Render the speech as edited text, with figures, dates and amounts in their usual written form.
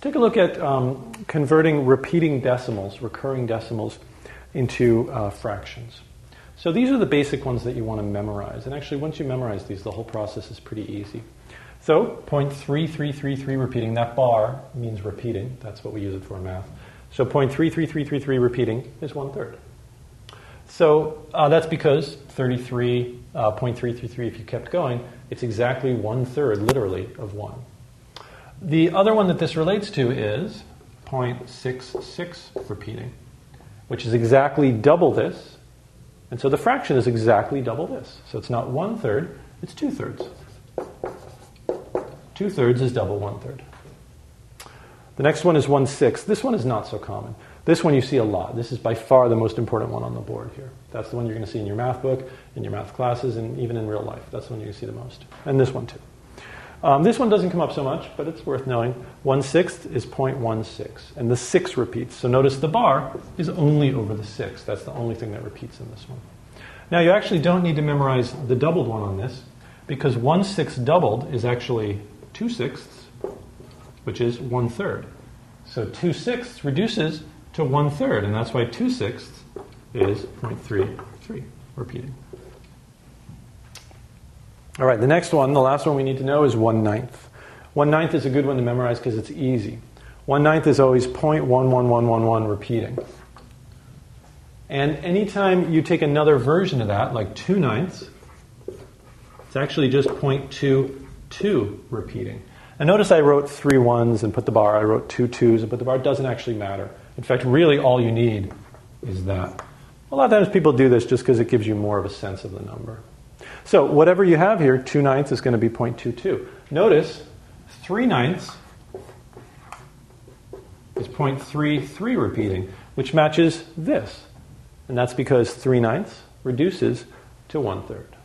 take a look at converting repeating decimals, recurring decimals, into fractions. So these are the basic ones that you want to memorize. And actually, once you memorize these, the whole process is pretty easy. So 0.3333 repeating, that bar means repeating. That's what we use it for in math. So 0.33333 repeating is 1/3. So that's because 33.333, if you kept going, it's exactly 1/3, literally, of 1. The other one that this relates to is 0.66 repeating, which is exactly double this. And so the fraction is exactly double this. So it's not 1/3, it's 2/3. 2/3 is double 1/3. The next one is 1/6. This one is not so common. This one you see a lot. This is by far the most important one on the board here. That's the one you're going to see in your math book, in your math classes, and even in real life. That's the one you're going to see the most. And this one too. This one doesn't come up so much, but it's worth knowing. 1/6 is 0.16, and the 6 repeats. So notice the bar is only over the 6. That's the only thing that repeats in this one. Now you actually don't need to memorize the doubled one on this, because 1/6 doubled is actually 2/6, which is 1/3. So 2/6 reduces to 1/3, and that's why 2/6 is 0.33 repeating. All right, the next one, the last one we need to know is 1/9. 1/9 is a good one to memorize because it's easy. 1/9 is always 0.11111 repeating. And anytime you take another version of that, like 2/9, it's actually just 0.22 repeating. And notice I wrote 3 1s and put the bar. I wrote 2 2s and put the bar. It doesn't actually matter. In fact, really all you need is that. A lot of times people do this just because it gives you more of a sense of the number. So whatever you have here, 2/9 is going to be 0.22. Notice 3/9 is 0.33 repeating, which matches this. And that's because 3/9 reduces to 1/3.